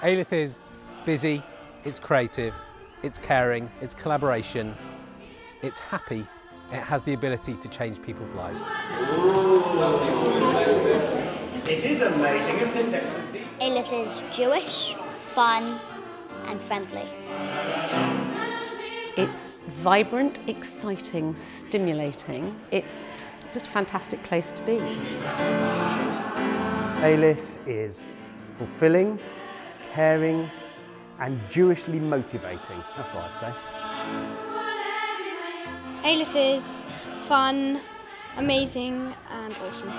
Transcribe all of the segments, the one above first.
Alyth is busy, it's creative, it's caring, it's collaboration, it's happy, it has the ability to change people's lives. It is amazing, isn't it, Dexter? Alyth is Jewish, fun and friendly. It's vibrant, exciting, stimulating. It's just a fantastic place to be. Alyth is fulfilling, caring and Jewishly motivating. That's what I'd say. Alyth is fun, amazing and awesome.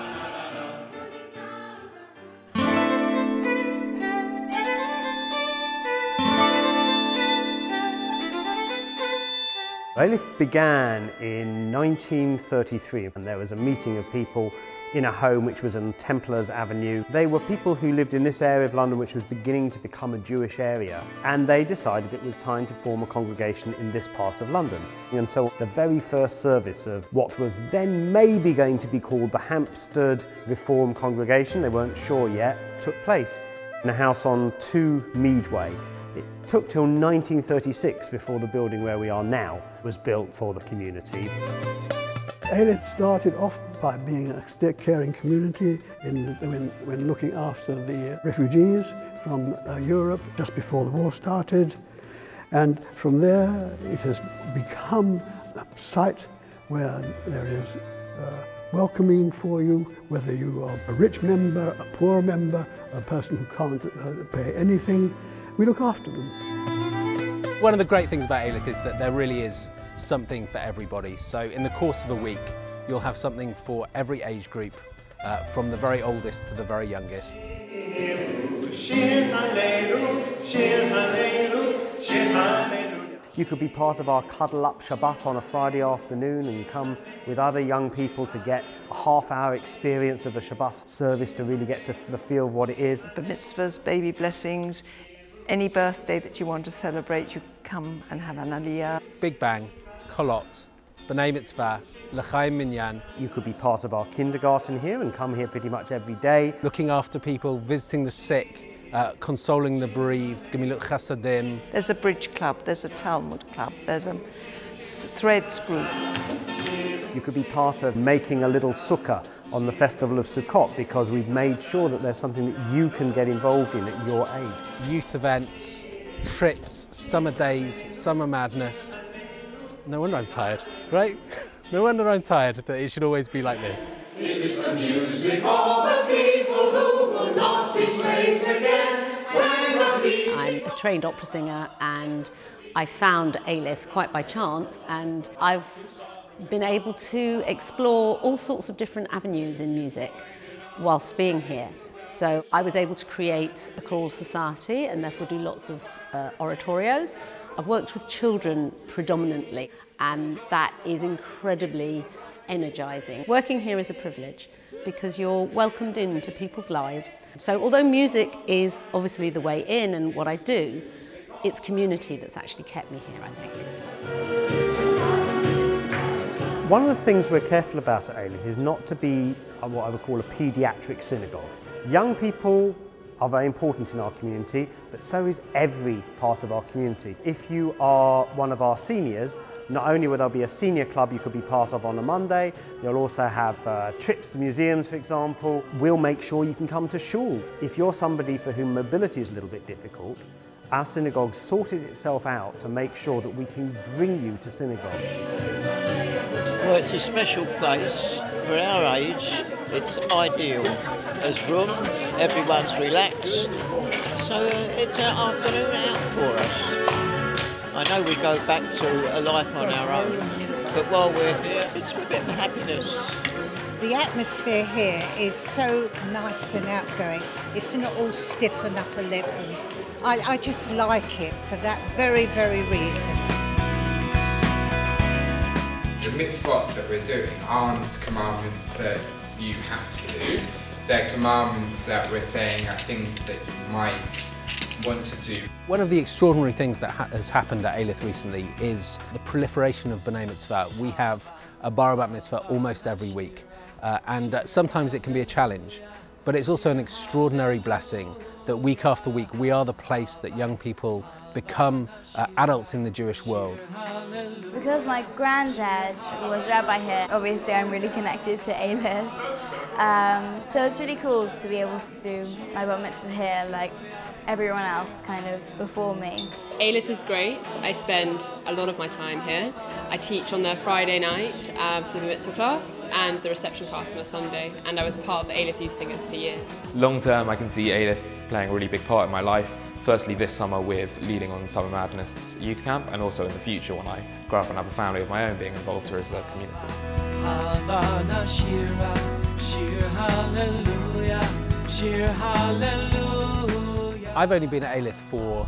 Alyth began in 1933 and there was a meeting of people in a home which was on Templars Avenue. They were people who lived in this area of London which was beginning to become a Jewish area, and they decided it was time to form a congregation in this part of London. And so the very first service of what was then maybe going to be called the Hampstead Reform Congregation, they weren't sure yet, took place in a house on 2 Meadway. It took till 1936 before the building where we are now was built for the community. Alyth started off by being a caring community when looking after the refugees from Europe just before the war started. And from there it has become a site where there is welcoming for you, whether you are a rich member, a poor member, a person who can't pay anything. We look after them. One of the great things about Alyth is that there really is something for everybody. So in the course of a week, you'll have something for every age group, from the very oldest to the very youngest. You could be part of our Cuddle Up Shabbat on a Friday afternoon and come with other young people to get a half-hour experience of a Shabbat service to really get to the feel of what it is. Bar mitzvahs, baby blessings, any birthday that you want to celebrate, you come and have an aliyah. Big Bang, Kolot, B'nai Mitzvah, L'chaim Minyan. You could be part of our kindergarten here and come here pretty much every day. Looking after people, visiting the sick, consoling the bereaved, Gemilut Chasadim. There's a bridge club, there's a Talmud club, there's a threads group. You could be part of making a little sukkah on the festival of Sukkot because we've made sure that there's something that you can get involved in at your age. Youth events, trips, summer days, summer madness. No wonder I'm tired, right? No wonder I'm tired that it should always be like this. It is the music of the people who will not be slaves again. I'm a trained opera singer and I found Alyth quite by chance, and I've been able to explore all sorts of different avenues in music whilst being here. So I was able to create a choral society and therefore do lots of oratorios. I've worked with children predominantly, and that is incredibly energising. Working here is a privilege because you're welcomed into people's lives. So although music is obviously the way in and what I do, it's community that's actually kept me here, I think. One of the things we're careful about at Alyth is not to be what I would call a paediatric synagogue. Young people are very important in our community, but so is every part of our community. If you are one of our seniors, not only will there be a senior club you could be part of on a Monday, you'll also have trips to museums, for example. We'll make sure you can come to shul. If you're somebody for whom mobility is a little bit difficult, our synagogue sorted itself out to make sure that we can bring you to synagogue. Well, it's a special place. For our age, it's ideal. There's room, everyone's relaxed, so it's an afternoon out for us. I know we go back to a life on our own, but while we're here, it's a bit of happiness. The atmosphere here is so nice and outgoing. It's not all stiff and upper lip. I just like it for that very, very reason. The mitzvot that we're doing aren't commandments that you have to do. They're commandments that we're saying are things that you might want to do. One of the extraordinary things that has happened at Alyth recently is the proliferation of B'nai Mitzvah. We have a bar bat mitzvah almost every week, and sometimes it can be a challenge. but it's also an extraordinary blessing that week after week we are the place that young people become adults in the Jewish world. Because my granddad was rabbi here, obviously I'm really connected to Alyth. So it's really cool to be able to do my bar mitzvah here like everyone else kind of before me. Alyth is great. I spend a lot of my time here. I teach on the Friday night for the mitzvah class and the reception class on a Sunday, and I was part of the Alyth Youth Singers for years. Long term, I can see Alyth playing a really big part in my life. Firstly this summer with leading on Summer Madness youth camp, and also in the future when I grow up and have a family of my own, being involved here as a community. I've only been at Alyth for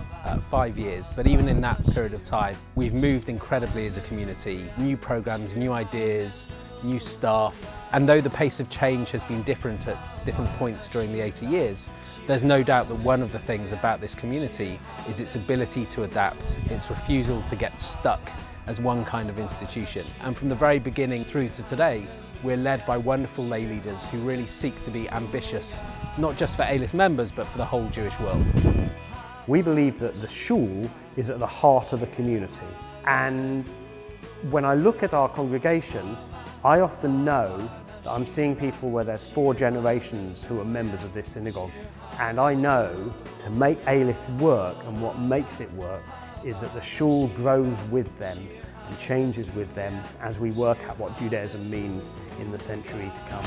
5 years, but even in that period of time, we've moved incredibly as a community. New programs, new ideas, new staff. And though the pace of change has been different at different points during the 80 years, there's no doubt that one of the things about this community is its ability to adapt, its refusal to get stuck as one kind of institution. And from the very beginning through to today, we're led by wonderful lay leaders who really seek to be ambitious, not just for Alyth members, but for the whole Jewish world. We believe that the shul is at the heart of the community. And when I look at our congregation, I often know that I'm seeing people where there's 4 generations who are members of this synagogue. And I know to make Alyth work, and what makes it work, is that the shul grows with them and changes with them as we work out what Judaism means in the century to come.